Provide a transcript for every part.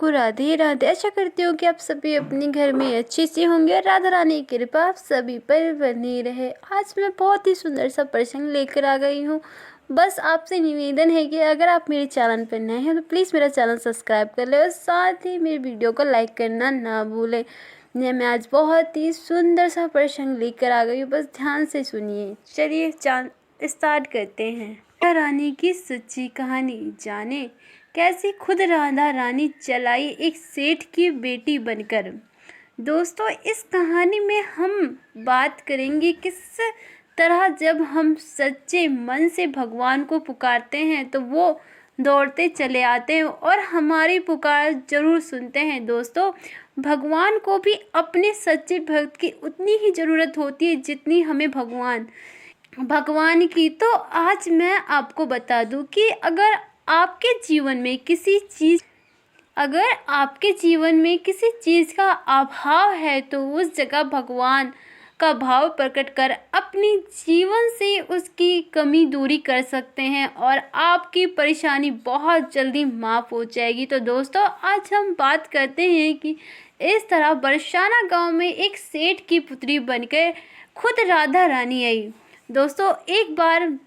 को राधे राधे। आशा करती हूँ कि आप सभी अपने घर में अच्छे से होंगे और राधा रानी की कृपा आप सभी पर बनी रहे। आज मैं बहुत ही सुंदर सा प्रसंग लेकर आ गई हूँ। बस आपसे निवेदन है कि अगर आप मेरे चैनल पर नए हैं तो प्लीज़ मेरा चैनल सब्सक्राइब कर ले और साथ ही मेरी वीडियो को लाइक करना ना भूलें। मैं आज बहुत ही सुंदर सा प्रसंग लेकर आ गई हूँ, बस ध्यान से सुनिए। चलिए स्टार्ट करते हैं। राधा रानी की सच्ची कहानी जाने कैसे खुद राधा रानी चलाई एक सेठ की बेटी बनकर। दोस्तों, इस कहानी में हम बात करेंगे किस तरह जब हम सच्चे मन से भगवान को पुकारते हैं तो वो दौड़ते चले आते हैं और हमारी पुकार जरूर सुनते हैं। दोस्तों, भगवान को भी अपने सच्चे भक्त की उतनी ही ज़रूरत होती है जितनी हमें भगवान की। तो आज मैं आपको बता दूं कि अगर आपके जीवन में किसी चीज़ का अभाव है तो उस जगह भगवान का भाव प्रकट कर अपने जीवन से उसकी कमी दूरी कर सकते हैं और आपकी परेशानी बहुत जल्दी माफ़ हो जाएगी। तो दोस्तों, आज हम बात करते हैं कि इस तरह बरसाना गांव में एक सेठ की पुत्री बनकर खुद राधा रानी आई। दोस्तों, एक बार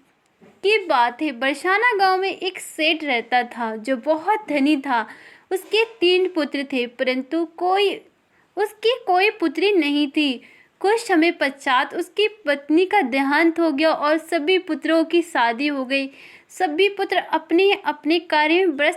की बात है, बरसाना गांव में एक सेठ रहता था जो बहुत धनी था। उसके 3 पुत्र थे परंतु उसकी कोई पुत्री नहीं थी। कुछ समय पश्चात उसकी पत्नी का देहांत हो गया और सभी पुत्रों की शादी हो गई। सभी पुत्र अपने अपने कार्य में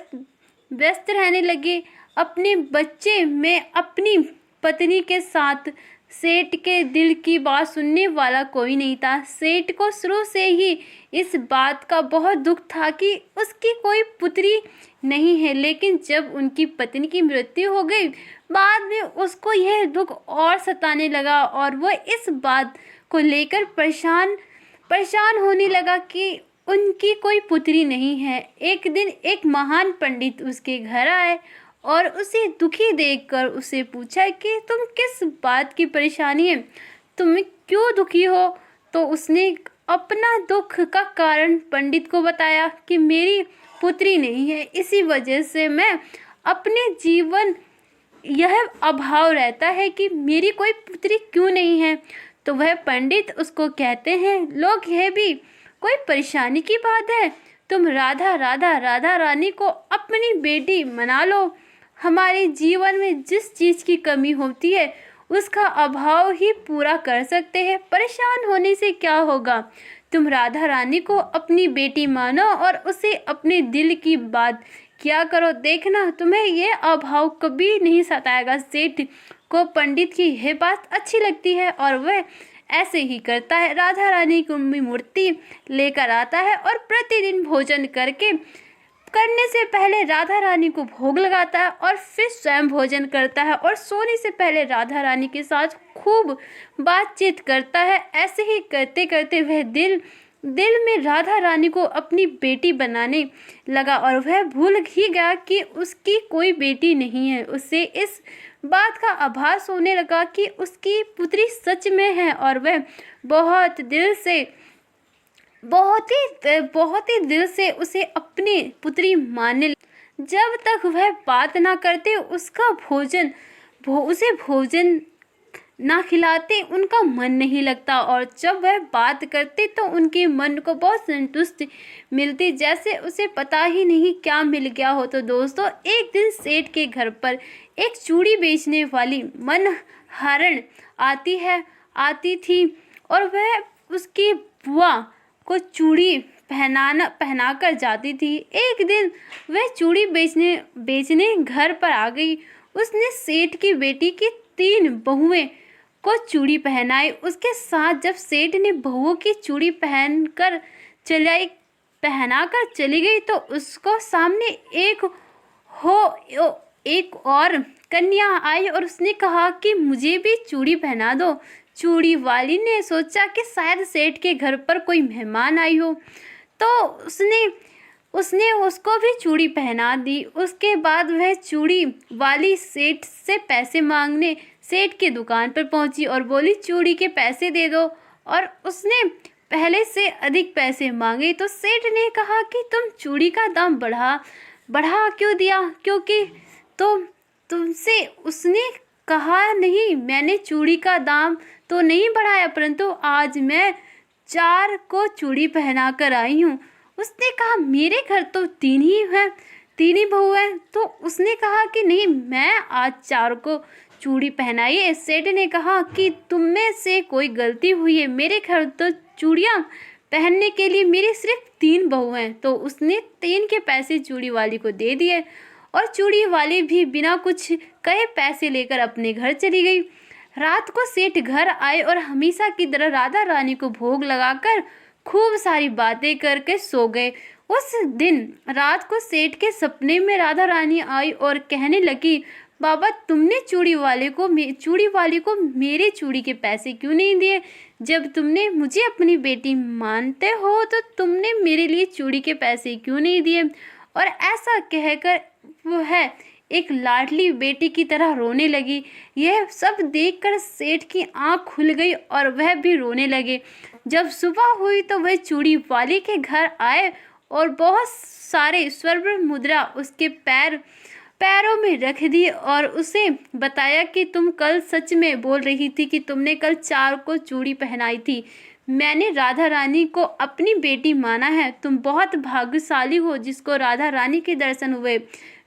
व्यस्त रहने लगे। अपने बच्चे में अपनी पत्नी के साथ सेठ के दिल की बात सुनने वाला कोई नहीं था। सेठ को शुरू से ही इस बात का बहुत दुख था कि उसकी कोई पुत्री नहीं है, लेकिन जब उनकी पत्नी की मृत्यु हो गई बाद में उसको यह दुख और सताने लगा और वह इस बात को लेकर परेशान होने लगा कि उनकी कोई पुत्री नहीं है। एक दिन एक महान पंडित उसके घर आए और उसे दुखी देखकर उसे पूछा कि तुम किस बात की परेशानी है, तुम क्यों दुखी हो। तो उसने अपना दुख का कारण पंडित को बताया कि मेरी पुत्री नहीं है, इसी वजह से मैं अपने जीवन यह अभाव रहता है कि मेरी कोई पुत्री क्यों नहीं है। तो वह पंडित उसको कहते हैं, लोग यह भी कोई परेशानी की बात है, तुम राधा रानी को अपनी बेटी मना लो। हमारे जीवन में जिस चीज़ की कमी होती है उसका अभाव ही पूरा कर सकते हैं। परेशान होने से क्या होगा, तुम राधा रानी को अपनी बेटी मानो और उसे अपने दिल की बात किया करो, देखना तुम्हें ये अभाव कभी नहीं सताएगा। सेठ को पंडित की यह बात अच्छी लगती है और वह ऐसे ही करता है। राधा रानी की मूर्ति लेकर आता है और प्रतिदिन भोजन करने से पहले राधा रानी को भोग लगाता है और फिर स्वयं भोजन करता है और सोने से पहले राधा रानी के साथ खूब बातचीत करता है। ऐसे ही करते करते वह दिल में राधा रानी को अपनी बेटी बनाने लगा और वह भूल ही गया कि उसकी कोई बेटी नहीं है। उसे इस बात का आभास होने लगा कि उसकी पुत्री सच में है और वह बहुत ही दिल से उसे अपनी पुत्री मानने लगा। जब तक वह बात ना करते उसे भोजन ना खिलाते उनका मन नहीं लगता और जब वह बात करते तो उनके मन को बहुत संतुष्टि मिलती, जैसे उसे पता ही नहीं क्या मिल गया हो। तो दोस्तों, एक दिन सेठ के घर पर एक चूड़ी बेचने वाली मनहरण आती थी और वह उसकी बुआ को चूड़ी पहनाकर जाती थी। एक दिन वह चूड़ी बेचने घर पर आ गई। उसने सेठ की बेटी की 3 बहुएं को चूड़ी पहनाई। उसके साथ जब सेठ ने बहुओं की चूड़ी पहनाकर चली गई तो उसको सामने एक और कन्या आई और उसने कहा कि मुझे भी चूड़ी पहना दो। चूड़ी वाली ने सोचा कि शायद सेठ के घर पर कोई मेहमान आई हो, तो उसने उसको भी चूड़ी पहना दी। उसके बाद वह चूड़ी वाली सेठ से पैसे मांगने सेठ की दुकान पर पहुंची और बोली, चूड़ी के पैसे दे दो। और उसने पहले से अधिक पैसे मांगे तो सेठ ने कहा कि तुम चूड़ी का दाम बढ़ा क्यों दिया, क्योंकि तो तुमसे उसने कहा नहीं, मैंने चूड़ी का दाम तो नहीं बढ़ाया, परंतु आज मैं 4 को चूड़ी पहना कर आई हूँ। उसने कहा मेरे घर तो 3 ही हैं, 3 ही बहू हैं। तो उसने कहा कि नहीं, मैं आज 4 को चूड़ी पहनाई है। सेठ ने कहा कि तुम में से कोई गलती हुई है, मेरे घर तो चूड़ियाँ पहनने के लिए मेरी सिर्फ 3 बहू हैं। तो उसने 3 के पैसे चूड़ी वाली को दे दिए और चूड़ी वाली भी बिना कुछ कहे पैसे लेकर अपने घर चली गई। रात को सेठ घर आए और हमेशा की तरह राधा रानी को भोग लगाकर खूब सारी बातें करके सो गए। उस दिन रात को सेठ के सपने में राधा रानी आई और कहने लगी, बाबा तुमने चूड़ी वाली को मेरे चूड़ी के पैसे क्यों नहीं दिए? जब तुमने मुझे अपनी बेटी मानते हो तो तुमने मेरे लिए चूड़ी के पैसे क्यों नहीं दिए? और ऐसा कहकर वह एक लाडली बेटी की तरह रोने लगी। यह सब देखकर सेठ की आंख खुल गई और वह भी रोने लगे। जब सुबह हुई तो वह चूड़ी वाले के घर आए और बहुत सारे स्वर्ण मुद्रा उसके पैरों में रख दी और उसे बताया कि तुम कल सच में बोल रही थी कि तुमने कल 4 को चूड़ी पहनाई थी। मैंने राधा रानी को अपनी बेटी माना है। तुम बहुत भाग्यशाली हो जिसको राधा रानी के दर्शन हुए।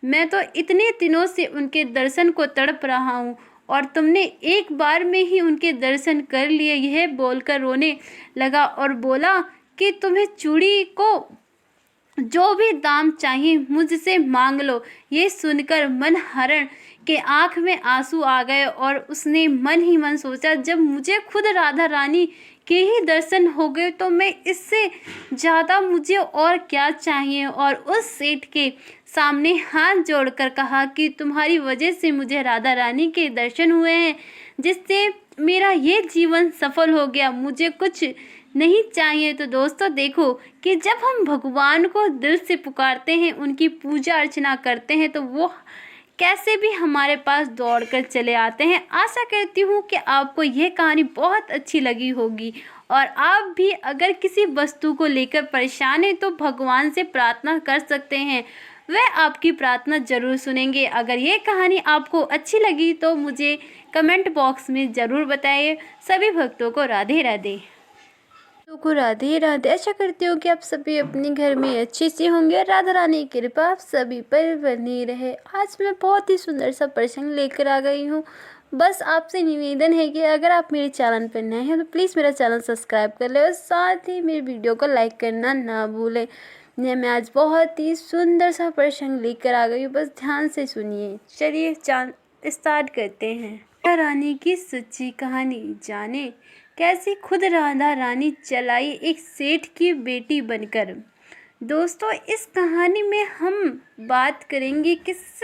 मैं तो इतने दिनों से उनके दर्शन को तड़प रहा हूँ और तुमने एक बार में ही उनके दर्शन कर लिए। यह बोलकर रोने लगा और बोला कि तुम्हें चूड़ी को जो भी दाम चाहिए मुझसे मांग लो। ये सुनकर मनहरण के आंख में आंसू आ गए और उसने मन ही मन सोचा, जब मुझे खुद राधा रानी के ही दर्शन हो गए तो मैं इससे ज़्यादा मुझे और क्या चाहिए। और उस सेठ के सामने हाथ जोड़कर कहा कि तुम्हारी वजह से मुझे राधा रानी के दर्शन हुए हैं, जिससे मेरा ये जीवन सफल हो गया, मुझे कुछ नहीं चाहिए। तो दोस्तों देखो कि जब हम भगवान को दिल से पुकारते हैं, उनकी पूजा अर्चना करते हैं, तो वो कैसे भी हमारे पास दौड़ कर चले आते हैं। आशा करती हूँ कि आपको यह कहानी बहुत अच्छी लगी होगी और आप भी अगर किसी वस्तु को लेकर परेशान हैं तो भगवान से प्रार्थना कर सकते हैं, वह आपकी प्रार्थना जरूर सुनेंगे। अगर ये कहानी आपको अच्छी लगी तो मुझे कमेंट बॉक्स में ज़रूर बताइए। सभी भक्तों को राधे राधे। राधे राधे। आशा करती हूँ कि आप सभी अपने घर में अच्छे से होंगे और राधा रानी की कृपा आप सभी पर बनी रहे। आज मैं बहुत ही सुंदर सा प्रसंग लेकर आ गई हूँ। बस आपसे निवेदन है कि अगर आप मेरे चैनल पर नए हैं तो प्लीज़ मेरा चैनल सब्सक्राइब कर ले और साथ ही मेरी वीडियो को लाइक करना ना भूलें। मैं आज बहुत ही सुंदर सा प्रसंग लेकर आ गई हूँ, बस ध्यान से सुनिए। चलिए स्टार्ट करते हैं। राधा रानी की सच्ची कहानी जाने कैसे खुद राधा रानी चलाई एक सेठ की बेटी बनकर। दोस्तों इस कहानी में हम बात करेंगे किस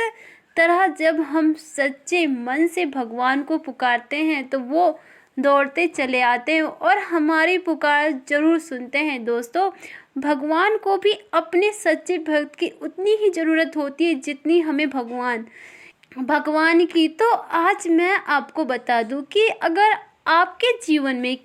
तरह जब हम सच्चे मन से भगवान को पुकारते हैं तो वो दौड़ते चले आते हैं और हमारी पुकार जरूर सुनते हैं। दोस्तों भगवान को भी अपने सच्चे भक्त की उतनी ही ज़रूरत होती है जितनी हमें भगवान की। तो आज मैं आपको बता दूं कि अगर आपके जीवन में